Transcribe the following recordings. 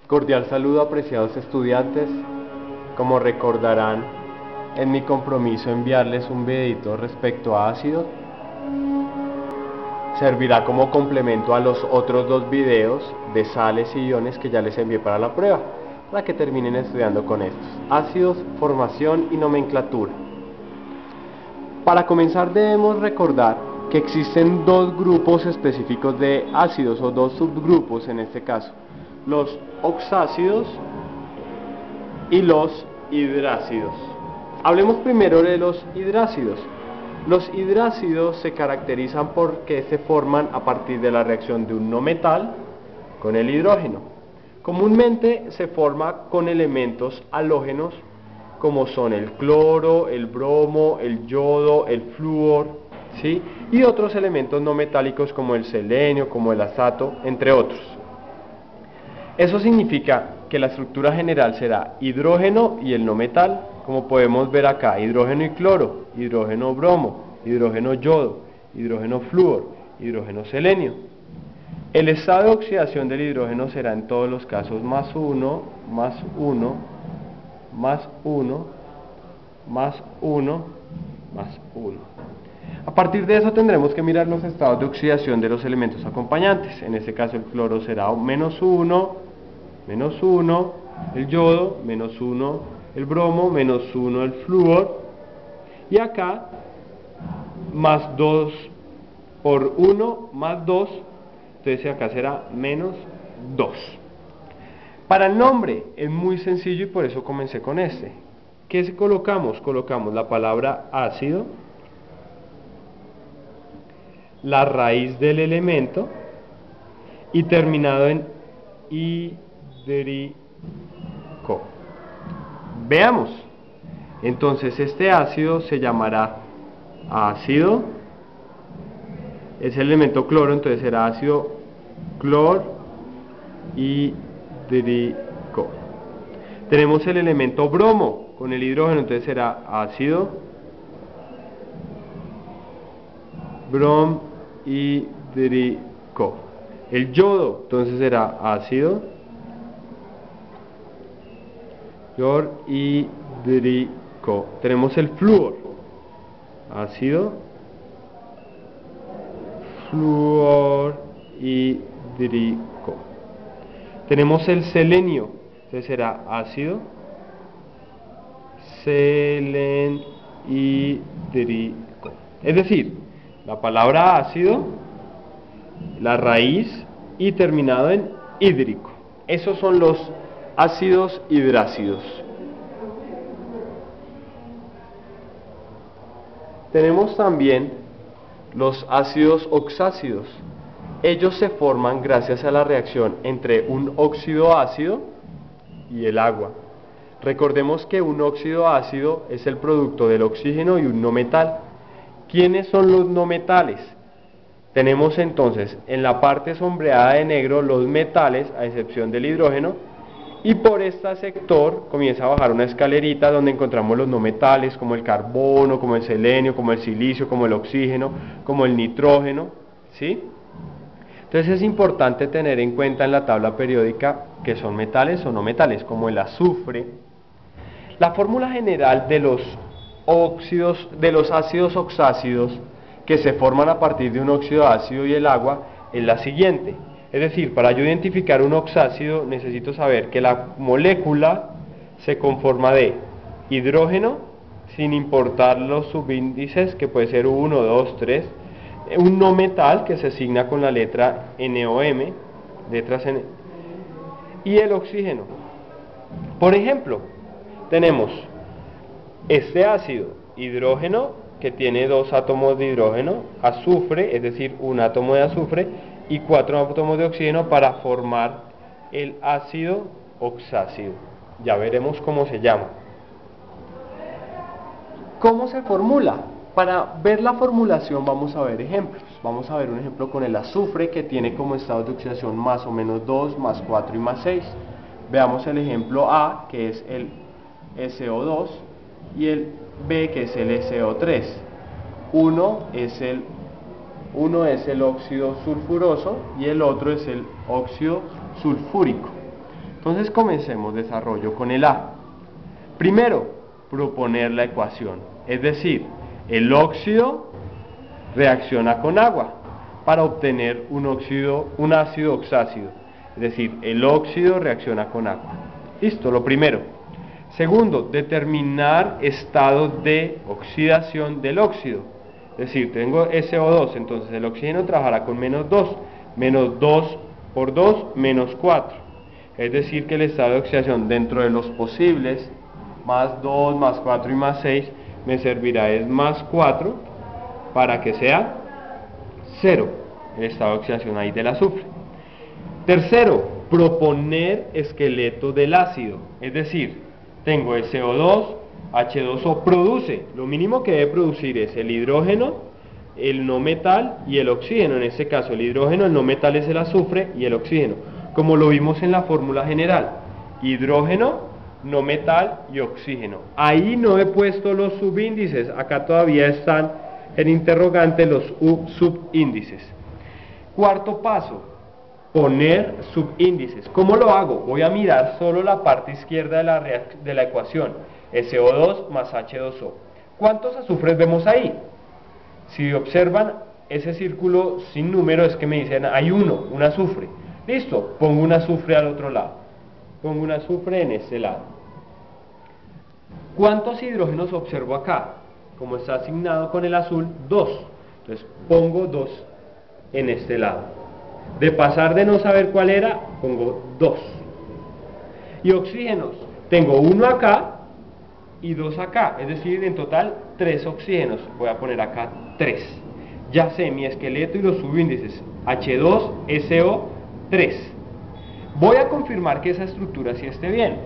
Cordial saludo, apreciados estudiantes. Como recordarán, en mi compromiso enviarles un videito respecto a ácidos. Servirá como complemento a los otros dos videos de sales y iones que ya les envié para la prueba, para que terminen estudiando con estos: ácidos, formación y nomenclatura. Para comenzar, debemos recordar que existen dos grupos específicos de ácidos, o dos subgrupos en este caso: los oxácidos y los hidrácidos. Hablemos primero de los hidrácidos. Los hidrácidos se caracterizan porque se forman a partir de la reacción de un no metal con el hidrógeno. Comúnmente se forma con elementos halógenos como son el cloro, el bromo, el yodo, el flúor, ¿sí? Y otros elementos no metálicos como el selenio, como el azato, entre otros. Eso significa que la estructura general será hidrógeno y el no metal, como podemos ver acá: hidrógeno y cloro, hidrógeno bromo, hidrógeno yodo, hidrógeno flúor, hidrógeno selenio. El estado de oxidación del hidrógeno será en todos los casos más 1, más 1, más 1, más 1, más 1. A partir de eso tendremos que mirar los estados de oxidación de los elementos acompañantes. En este caso el cloro será menos 1, menos 1, el yodo, menos 1, el bromo, menos 1, el flúor, y acá más 2 por 1, más 2, entonces acá será menos 2. Para el nombre es muy sencillo y por eso comencé con este. ¿Qué colocamos? Colocamos la palabra ácido, la raíz del elemento y terminado en hídrico. Veamos. Entonces este ácido se llamará ácido, es el elemento cloro, entonces será ácido clorhídrico. Tenemos el elemento bromo con el hidrógeno, entonces será ácido bromhídrico. El yodo, entonces será ácido clorhídrico. Tenemos el flúor, ácido fluorhídrico. Tenemos el selenio, entonces será ácido selenhídrico. Es decir, la palabra ácido, la raíz y terminado en hídrico. Esos son los ácidos hidrácidos. Tenemos también los ácidos oxácidos. Ellos se forman gracias a la reacción entre un óxido ácido y el agua. Recordemos que un óxido ácido es el producto del oxígeno y un no metal. ¿Quiénes son los no metales? Tenemos entonces en la parte sombreada de negro los metales, a excepción del hidrógeno, y por este sector comienza a bajar una escalerita donde encontramos los no metales como el carbono, como el selenio, como el silicio, como el oxígeno, como el nitrógeno, ¿sí? Entonces es importante tener en cuenta en la tabla periódica que son metales o no metales, como el azufre. La fórmula general de los ácidos oxácidos que se forman a partir de un óxido ácido y el agua es la siguiente. Es decir, para yo identificar un oxácido necesito saber que la molécula se conforma de hidrógeno, sin importar los subíndices, que puede ser 1, 2, 3, un no metal que se asigna con la letra N o M, letras N, y el oxígeno. Por ejemplo, tenemos este ácido, hidrógeno, que tiene 2 átomos de hidrógeno, azufre, es decir, un átomo de azufre, y 4 átomos de oxígeno para formar el ácido oxácido. Ya veremos cómo se llama. ¿Cómo se formula? Para ver la formulación vamos a ver ejemplos. Vamos a ver un ejemplo con el azufre, que tiene como estado de oxidación más o menos 2, más 4 y más 6. Veamos el ejemplo A, que es el SO2, y el B, que es el SO3. Uno es el óxido sulfuroso y el otro es el óxido sulfúrico. Entonces comencemos desarrollo con el A. Primero, proponer la ecuación, es decir, el óxido reacciona con agua para obtener un ácido oxácido, es decir, el óxido reacciona con agua. Listo, lo primero. Segundo, determinar estado de oxidación del óxido, es decir, tengo SO2, entonces el oxígeno trabajará con -2, -2 por 2, -4, es decir, que el estado de oxidación dentro de los posibles, +2, +4 y +6, me servirá es +4 para que sea 0, el estado de oxidación ahí del azufre. Tercero, proponer esqueleto del ácido, es decir, tengo SO2, H2O produce, lo mínimo que debe producir es el hidrógeno, el no metal y el oxígeno. En este caso el hidrógeno, el no metal es el azufre y el oxígeno, como lo vimos en la fórmula general, hidrógeno, no metal y oxígeno. Ahí no he puesto los subíndices, acá todavía están en interrogante los subíndices. Cuarto paso, poner subíndices. ¿Cómo lo hago? Voy a mirar solo la parte izquierda de la ecuación, SO2 más H2O. ¿Cuántos azufres vemos ahí? Si observan ese círculo sin número es que me dicen hay un azufre. Listo, pongo un azufre al otro lado. Pongo un azufre en este lado. ¿Cuántos hidrógenos observo acá? Como está asignado con el azul, 2. Entonces pongo 2 en este lado. De pasar de no saber cuál era, pongo 2. Y oxígenos, tengo 1 acá y 2 acá, es decir, en total 3 oxígenos. Voy a poner acá 3. Ya sé mi esqueleto y los subíndices, H2SO3. Voy a confirmar que esa estructura sí esté bien.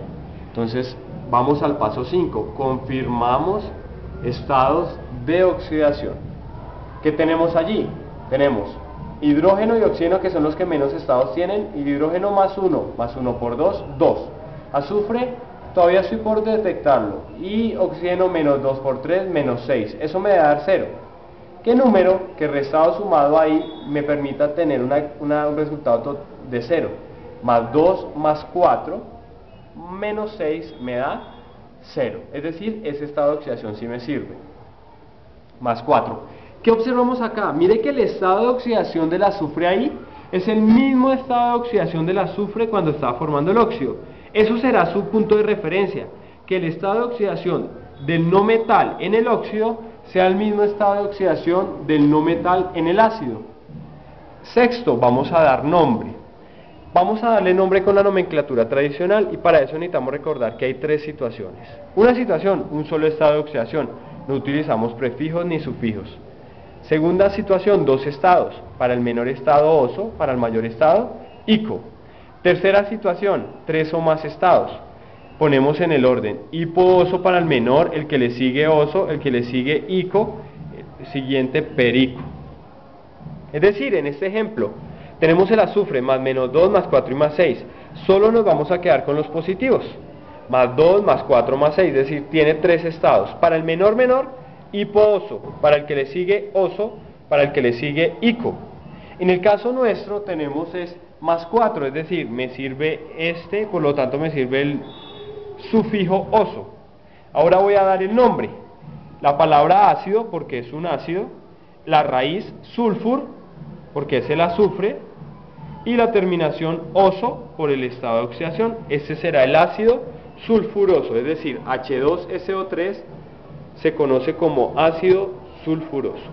Entonces, vamos al paso 5. Confirmamos estados de oxidación. ¿Qué tenemos allí? Tenemos hidrógeno y oxígeno, que son los que menos estados tienen, y hidrógeno más 1 por 2, 2. Azufre, todavía estoy por detectarlo, y oxígeno -2 por 3, -6. Eso me va a dar 0. ¿Qué número que restado sumado ahí me permita tener un resultado de 0? +2 más 4, -6 me da 0. Es decir, ese estado de oxidación sí me sirve. +4. ¿Qué observamos acá? Mire que el estado de oxidación del azufre ahí es el mismo estado de oxidación del azufre cuando estaba formando el óxido. Eso será su punto de referencia, que el estado de oxidación del no metal en el óxido sea el mismo estado de oxidación del no metal en el ácido. Sexto, vamos a dar nombre. Vamos a darle nombre con la nomenclatura tradicional, y para eso necesitamos recordar que hay 3 situaciones. Una situación, un solo estado de oxidación, no utilizamos prefijos ni sufijos. Segunda situación, 2 estados, para el menor estado oso, para el mayor estado ico. Tercera situación, 3 o más estados. Ponemos en el orden hipooso para el menor, el que le sigue oso, el que le sigue ico, el siguiente perico. Es decir, en este ejemplo, tenemos el azufre más -2 más 4 y +6. Solo nos vamos a quedar con los positivos. +2 más 4 más 6, es decir, tiene 3 estados. Para el menor, hipooso. Para el que le sigue oso, para el que le sigue ico. En el caso nuestro tenemos es +4, es decir, me sirve este, por lo tanto me sirve el sufijo oso. Ahora voy a dar el nombre. La palabra ácido, porque es un ácido. La raíz sulfur, porque es el azufre. Y la terminación oso, por el estado de oxidación. Este será el ácido sulfuroso, es decir, H2SO3 se conoce como ácido sulfuroso.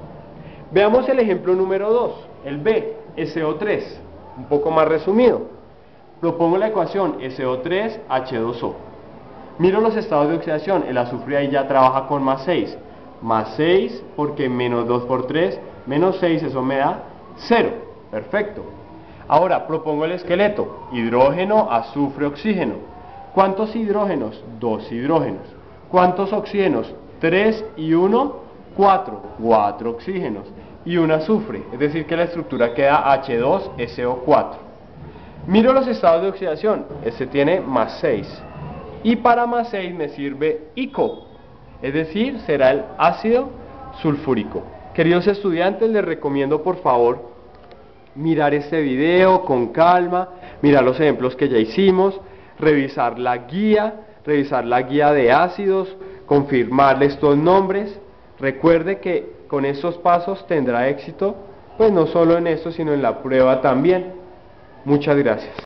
Veamos el ejemplo número 2, el B, SO3, un poco más resumido. Propongo la ecuación SO3H2O. Miro los estados de oxidación, el azufre ahí ya trabaja con +6. +6 porque -2 por 3, -6, eso me da 0. Perfecto. Ahora propongo el esqueleto, hidrógeno, azufre, oxígeno. ¿Cuántos hidrógenos? 2 hidrógenos. ¿Cuántos oxígenos? 3 y 1, 4. 4 oxígenos y un azufre, es decir que la estructura queda H2SO4. Miro los estados de oxidación, este tiene +6 y para +6 me sirve ico, es decir, será el ácido sulfúrico. Queridos estudiantes, les recomiendo por favor mirar este video con calma, mirar los ejemplos que ya hicimos, revisar la guía de ácidos, confirmarle estos nombres. Recuerde que con estos pasos tendrá éxito, pues no solo en esto, sino en la prueba también. Muchas gracias.